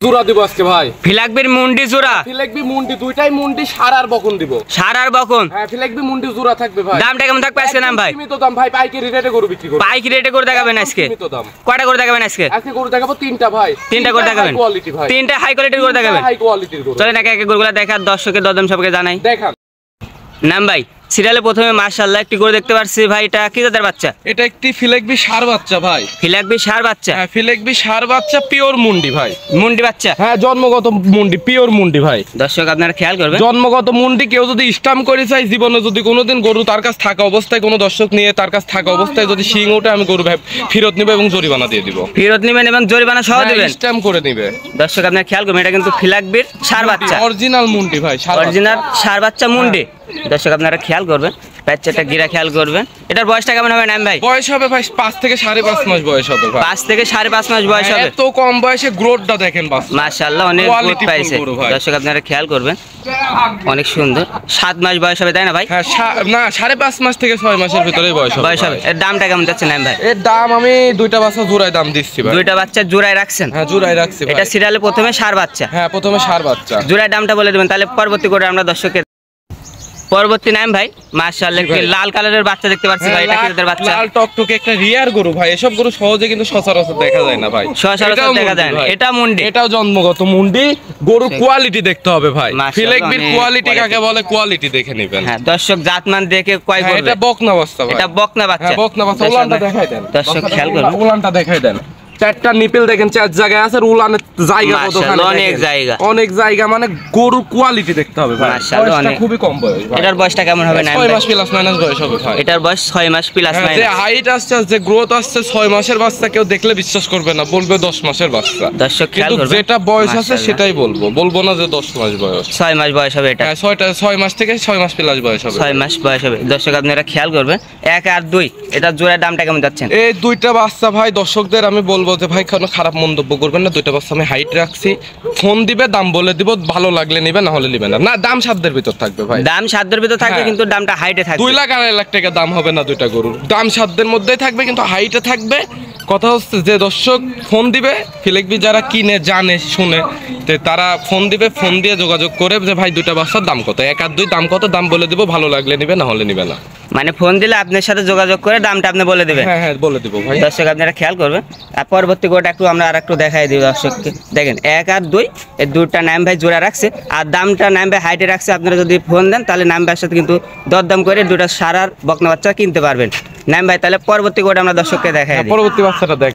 জোড়া দিব আজকে ভাই। ফিলাকবির মুন্ডি জোড়া, ফিলাকবি মুন্ডি দুইটাই মুন্ডি, সার আর বকন দিব। সার আর বকন, হ্যাঁ ফিলাকবি মুন্ডি জোড়া থাকবে ভাই। দামটা কেমন থাকবে আজকে নাম ভাই? সীমিত দাম ভাই, পাইকারি রেটে গরু বিক্রি করব। পাইকারি রেটে করে দেখাবেন আজকে? সীমিত দাম। কয়টা করে দেখাবেন আজকে? আজকে গরু দেখাবো তিনটা ভাই। তিনটা করে দেখাবেন? কোয়ালিটি ভাই, তিনটা হাই কোয়ালিটির করে দেখাবেন। হাই কোয়ালিটির গরু। চলেন একে একে গরুগুলো দেখার দর্শকের দরদাম সবকে জানাই। দেখান নাম ভাই সিরিয়ালে প্রথমে মাশাআল্লাহ একটি গরু দেখতে পাচ্ছি ভাই, এটা কি জাতের বাচ্চা? এটা একটি ফিলাকবি সার বাচ্চা ভাই। ফিলাকবি সার বাচ্চা? হ্যাঁ ফিলাকবি সার বাচ্চা, পিওর মুন্ডি ভাই। মুন্ডি বাচ্চা? হ্যাঁ জন্মগত মুন্ডি, পিওর মুন্ডি ভাই। দর্শক আপনারা খেয়াল করবেন, জন্মগত মুন্ডি। কেউ যদি স্টাম্প করে চাই, জীবনে যদি কোনোদিন গরু তার কাছে থাকা অবস্থায়, কোনো দর্শক নিয়ে তার কাছে থাকা অবস্থায় যদি শিং ওঠে, আমি গরু ভাই ফেরত নিব এবং জরিমানা দিয়ে দিব। ফেরত নেবেন এবং জরিমানা সহ দিবেন? স্টাম্প করে নিবে। দর্শক আপনারা খেয়াল করবেন, এটা কিন্তু ফিলাকবির সার বাচ্চা, অরিজিনাল মুন্ডি ভাই, অরিজিনাল সার বাচ্চা মুন্ডি। দর্শক আপনারা খেয়াল করবেন, বাচ্চাটা গিরা খেয়াল করবেন। এটার বয়সটা কেমন হবে নাম ভাই? বয়স হবে ভাই 5 থেকে 5.5 মাস বয়স হবে ভাই। 5 থেকে 5.5 মাস বয়স হবে। এত কম বয়সে গ্রোথটা দেখেন বাস, মাশাআল্লাহ অনেক গ্রোথ পাইছে। দর্শক আপনারা খেয়াল করবেন, অনেক সুন্দর। 7 মাস বয়স হবে তাই না ভাই? হ্যাঁ না 5.5 মাস থেকে 6 মাসের ভিতরে বয়স হবে। এর দামটা কেমন যাচ্ছে নাম ভাই? এর দাম আমি দুইটা বাচ্চা জোড়ায় দাম দিচ্ছি ভাই। দুইটা বাচ্চা জোড়ায় রাখছেন? হ্যাঁ জোড়ায় রাখছি ভাই। এটা সিরিয়ালে প্রথমে সার বাচ্চা? হ্যাঁ প্রথমে সার বাচ্চা। জোড়ায় দামটা বলে দিবেন, তাহলে পরবর্তী করে আমরা দর্শকের পরবর্তী নাম ভাই মাশাআল্লাহ একটি লাল কালারের বাচ্চা দেখতে পাচ্ছি ভাই। এটা কি জাতের বাচ্চা? লাল টকটকে একটা রিয়ার গরু ভাই। এসব গরু সহজে কিন্তু সচরাচর দেখা যায় না ভাই। সচরাচর দেখা যায় না। এটা মুন্ডি, এটাও জন্মগত মুন্ডি। গরুর কোয়ালিটি দেখতে হবে ভাই। ফিলাকবির কোয়ালিটি কাকে বলে, কোয়ালিটি দেখে নেবেন। হ্যাঁ দর্শক জাতমান দেখে কয় করবে। এটা বকনা বাচ্চা ভাই। এটা বকনা বাচ্চা। হ্যাঁ বকনা বাচ্চা। উলানটা দেখাই দেন দর্শক, খেয়াল করুন উলানটা দেখাই দেন। চারটা নিপেল দেখেন, 4 জায়গায় আছে। উলানের জায়গা কতখানি, অনেক জায়গা, অনেক জায়গা। মানে গরুর কোয়ালিটি দেখতে হবে ভাই। মাশাআল্লাহ খুবই কম বয়স ভাই। এটার বয়সটা কেমন হবে নাম? 6 মাস প্লাস মাইনাস বয়স হবে ভাই। এটার বয়স 6 মাস প্লাস মাইনাস। যে হাইট আসছে, যে গ্রোথ আসছে, 6 মাসের বাচ্চা কেউ দেখলে বিশ্বাস করবে না, বলবে 10 মাসের বাচ্চা। দর্শক খেয়াল করবেন, যেটা বয়স আছে সেটাই বলবো না যে 10 মাস বয়স। 6 মাস বয়স হবে এটা। হ্যাঁ 6 মাস থেকে 6 মাস প্লাস বয়স হবে। 6 মাস বয়স হবে। দর্শক আপনারা খেয়াল করবেন, 1 আর 2 এটা জোড়ার দামটা কেমন যাচ্ছেন? এই দুইটা বাচ্চা ভাই দর্শকদের আমি বলবো যে ভাই কোনো খারাপ মন্তব্য করবেন না। দুইটা বাচ্চা আমি হাইট রাখছি, ফোন দিবে, দাম বলে দিব, ভালো লাগলে নিবে, না হলে নিবে না। না দাম সাধ্যের ভিতর থাকবে ভাই। দাম সাধ্যের ভিতর থাকবে, কিন্তু দামটা হাইটে থাকবে। 2 লাখ 2.5 লাখ টাকা দাম হবে না দুইটা গরুর। দাম সাধ্যের মধ্যেই থাকবে, কিন্তু হাইটে থাকবে। কথা হচ্ছে যে দর্শক ফোন দিবে, ফিলাকবি যারা কিনে জানে শুনে, তারা ফোন দিবে, ফোন দিয়ে যোগাযোগ করে যে ভাই দুইটা বাচ্চার দাম কত, 1 আর 2 দাম কত, দাম বলে দিব, ভালো লাগলে নিবে, না হলে নিবে না। মানে ফোন দিলে আপনার সাথে যোগাযোগ করে দামটা আপনি বলে দিবেন? হ্যাঁ হ্যাঁ বলে দিব ভাই। দর্শক আপনারা খেয়াল করবেন। আর পরবর্তী গোটা একটু আমরা আরেকটু দেখাই দিই দর্শককে। দেখেন 1 আর 2 এই দুইটা নাম ভাই জোড়া রাখছে, আর দামটা নাম ভাই হাইটে রাখছে। আপনারা যদি ফোন দেন তাহলে নাম ভাইয়ের সাথে কিন্তু দরদাম করে দুটো সারার বকনা বাচ্চা কিনতে পারবেন নাম ভাই। তাহলে পরবর্তী গোটা আমরা দর্শককে দেখাই দিই। পরবর্তী বাচ্চাটা দেখ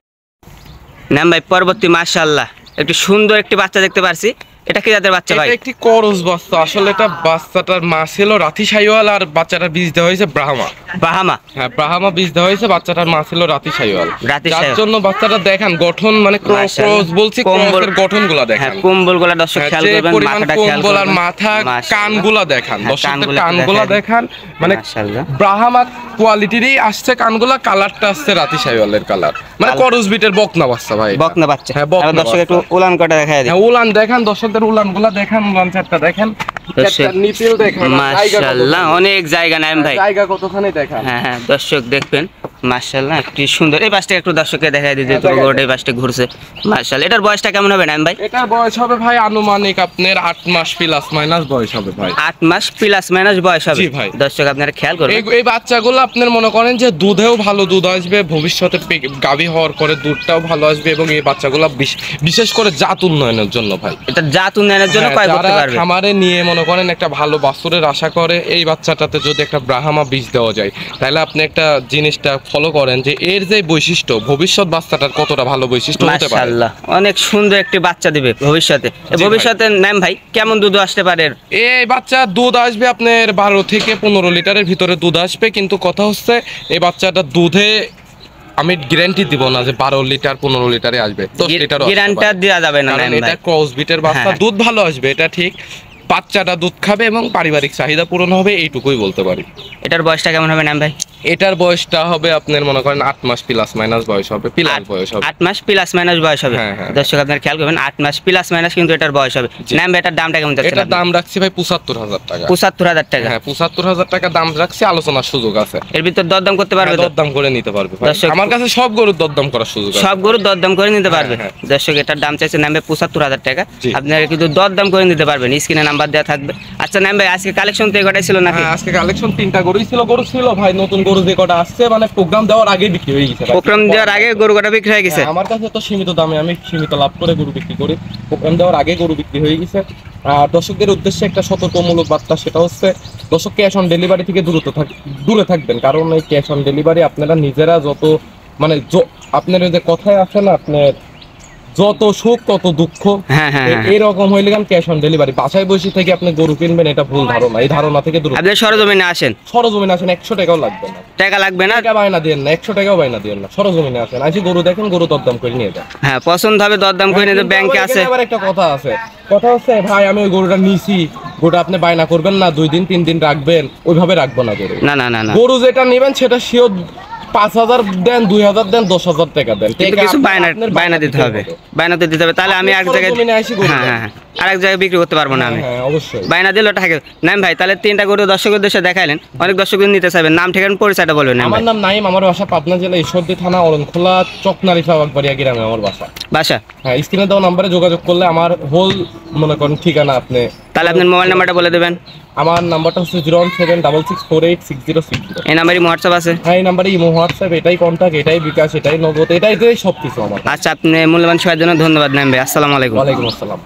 নাম ভাই পরবর্তী মাশাআল্লাহ একটি সুন্দর একটি বাচ্চা দেখতে পারছি। এটা কি জাতের বাচ্চা ভাই? এটা একটি করস বাচ্চা। আসলে এটা বাচ্চাটার মা ছিল রাতি সাইওয়াল, আর বাচ্চাটার বীজ দেওয়া হয়েছে ব্রাহ্মা। ব্রাহ্মা? হ্যাঁ ব্রাহ্মা বীজ দেওয়া হয়েছে। বাচ্চাটার মা ছিল রাতি সাইওয়াল। যার জন্য বাচ্চাটা দেখেন গঠন, মানে ক্রস বলছি, ক্রসের গঠনগুলো দেখেন। হ্যাঁ কম্বলগুলো দর্শক খেয়াল করবেন, মাথাটা খেয়াল করবেন, কম্বল আর মাথা, কানগুলো দেখেন দর্শকদের, কানগুলো দেখেন। মানে মাশাআল্লাহ ব্রাহ্মা কোয়ালিটিরই আসছে কানগুলা। কালারটা আসছে রাতি সাইওয়ালের কালার, মানে করস বিটের বকনা বাচ্চা ভাই। বকনা বাচ্চা। হ্যাঁ বকনা। দর্শক একটু উলান কাটা দেখাই দিই। হ্যাঁ উলান দেখেন দর্শকদের, উলানগুলো দেখেন, উলান চারটা দেখেন, নিপেল দেখেন। মাশাআল্লাহ অনেক জায়গা নাম ভাই, জায়গা কতখানি দেখেন। হ্যাঁ হ্যাঁ দর্শক দেখবেন মাশাআল্লাহ একটি সুন্দর। এই পাশটা একটু দর্শককে দেখাই দিই, যেহেতু গোটা এই পাশটা ঘুরছে। মাশাআল্লাহ এটার বয়সটা কেমন হবে নাম ভাই? এটার বয়স হবে ভাই আনুমানিক আপনার 8 মাস প্লাস মাইনাস বয়স হবে ভাই। 8 মাস প্লাস মাইনাস বয়স হবে। জি ভাই। দর্শক আপনারা খেয়াল করবেন, এই বাচ্চাগুলো আপনার মনে করেন যে দুধেও ভালো দুধ আসবে, ভবিষ্যতে গাভী হওয়ার পরে দুধটাও ভালো আসবে, এবং এই বাচ্চাগুলো বিশেষ করে জাত উন্নয়নের জন্য ভাই। এটা জাত উন্নয়নের জন্য কয় করতে পারবে। খামারে নিয়ে মনে করেন একটা ভালো বাছুরের আশা করে, এই বাচ্চাটাতে যদি একটা ব্রাহ্মা বীজ দেওয়া যায়, তাহলে আপনি একটা জিনিসটা ফলো করেন যে এর যে বৈশিষ্ট্য, ভবিষ্যৎ বাচ্চাটার কতটা ভালো বৈশিষ্ট্য হতে পারে। মাশাআল্লাহ অনেক সুন্দর একটি বাচ্চা দিবে ভবিষ্যতে। ভবিষ্যতে নাম ভাই কেমন দুধ আসতে পারে? এই বাচ্চা দুধ আসবে আপনার 12 থেকে 15 লিটারের ভিতরে দুধ আসবে, কিন্তু কথা হচ্ছে এই বাচ্চাটা দুধে আমি গ্যারান্টি দিব না যে 12 লিটার 15 লিটারে আসবে, 10 লিটারও গ্যারান্টি দেওয়া যাবে না। এটা ক্রস বিটের বাচ্চা, দুধ ভালো আসবে এটা ঠিক, বাচ্চাটা দুধ খাবে এবং পারিবারিক চাহিদা পূরণ হবে, এইটুকুই বলতে পারি। এটার বয়সটা কেমন হবে নাম ভাই? এটার বয়সটা হবে আপনার মনে করেন 8 মাস প্লাস মাইনাস বয়স হবে, প্লাস বয়স হবে। 8 মাস প্লাস মাইনাস বয়স হবে। হ্যাঁ, হ্যাঁ। দর্শক আপনারা খেয়াল করবেন 8 মাস প্লাস মাইনাস কিন্তু এটার বয়স হবে। নাম ভাই এটার দামটা কেমন যাচ্ছে? এটার দাম রাখছি ভাই 75,000 টাকা। 75,000 টাকা। হ্যাঁ 75,000 টাকা দাম রাখছি, আলোচনার সুযোগ আছে। এর ভিতর দরদাম করতে পারবে তো? দরদাম করে নিতে পারবে ভাই। দর্শক- আমার কাছে সব গরুর দরদাম করার সুযোগ আছে। সব গরু দরদাম করে নিতে পারবে। হ্যাঁ। দর্শক এটার দাম চাইছে নাম ভাই 75,000 টাকা। জি। আপনারা কিন্তু দরদাম করে নিতে পারবেন, স্ক্রিনে নাম্বার দেওয়া থাকবে। আচ্ছা নাম ভাই আজকে কালেকশন তো এটাই ছিল নাকি? হ্যাঁ, আজকে কালেকশন 3টা গরুই ছিল, গরু ছিল ভাই। নতুন গরু যে কটা আসছে মানে প্রোগ্রাম দেওয়ার আগে বিক্রি হয়ে গেছে ভাই। প্রোগ্রাম দেওয়ার আগে গরু কটা বিক্রি হয়ে গেছে? হ্যাঁ, আমার কাছে তো সীমিত দামে আমি সীমিত লাভ করে গরু বিক্রি করি। প্রোগ্রাম দেওয়ার আগে গরু বিক্রি হয়ে গেছে। আর দর্শকদের উদ্দেশ্যে একটা সতর্কমূলক বার্তা, সেটা হচ্ছে দর্শক ক্যাশ অন ডেলিভারি থেকে দূরে থাকবেন। কারণ এই ক্যাশ অন ডেলিভারি আপনারা নিজেরা যত মানে আপনার ওই যে কথায় আছে না, আপনার যত সুখ তত দুঃখ। হ্যাঁ, হ্যাঁ, হ্যাঁ। এরকম হইলে ক্যাশ অন ডেলিভারি, বাসায় বসে থেকে আপনি গরু কিনবেন, এটা ভুল ধারণা। এই ধারণা থেকে দূরে আপনি সরজমিনে আসেন, সরজমিনে আসেন, 100 টাকাও লাগবে না। টাকা লাগবে না। টাকা বায়না দিয়েন না, 100 টাকাও বায়না দিয়েন না, সরজমিনে আসেন, আসি গরু দেখেন, গরু দরদাম করে নিয়ে যান। হ্যাঁ পছন্দ হবে দরদাম করে নিতে। কিন্তু ব্যাংকে আবার আছে। এখানে আবার একটা কথা আছে, কথা হচ্ছে ভাই আমি ওই গরুটা নিছি, গরুটা আপনি বায়না করবেন না, 2 দিন 3 দিন রাখবেন, ওইভাবে রাখবো না গরু। না না না না, গরু যেটা নেবেন সেটা শিওর 5,000 দেন, 2,000 দেন, 10,000 টাকা দেন, কিন্তু টাকা কিছু আপনার বায়না দিতে হবে, বায়না তো দিতে হবে। তাহলে আমি এক জায়গায়, সরজমিনে আসি গরু হ্যাঁ দেন। হ্যাঁ আরেক জায়গায় বিক্রি করতে পারবো না আমি। হ্যাঁ অবশ্যই। বায়না দিলে ওটা থাকে। নাম ভাই তাহলে 3টা গরু দর্শকের দেশে দেখাইলেন, অনেক দর্শক নিতে চাইবেন, নাম ঠিকানা পরিচয়টা বলবেন। নাম আমার ভাই নাম নাইম, আমার বাসা পাবনা জেলা ঈশ্বরদী থানা অরণখোলা চকনারিফা বাগবাড়িয়া গ্রামে আমার বাসা। বাসা। হ্যাঁ, স্ক্রিনে দেওয়া নাম্বারে যোগাযোগ করলে আমার হোল মনে করেন ঠিকানা আপনি। তাহলে আপনার মোবাইল নাম্বারটা বলে দেবেন। আমার নাম্বারটা হচ্ছে 01766486060। এই নাম্বারই হোয়াটসঅ্যাপ আছে? হ্যাঁ, এই নাম্বারে ইমো, হোয়াটসঅ্যাপ, এটাই কন্ট্যাক্ট, এটাই বিকাশ, এটাই নগদ, এটাই সব কিছু আমার। আচ্ছা আপনি মূল্যবান সময়ের জন্য ধন্যবাদ নাম ভাই। আসসালামু আলাইকুম। ওয়ালাইকুম আসসালাম।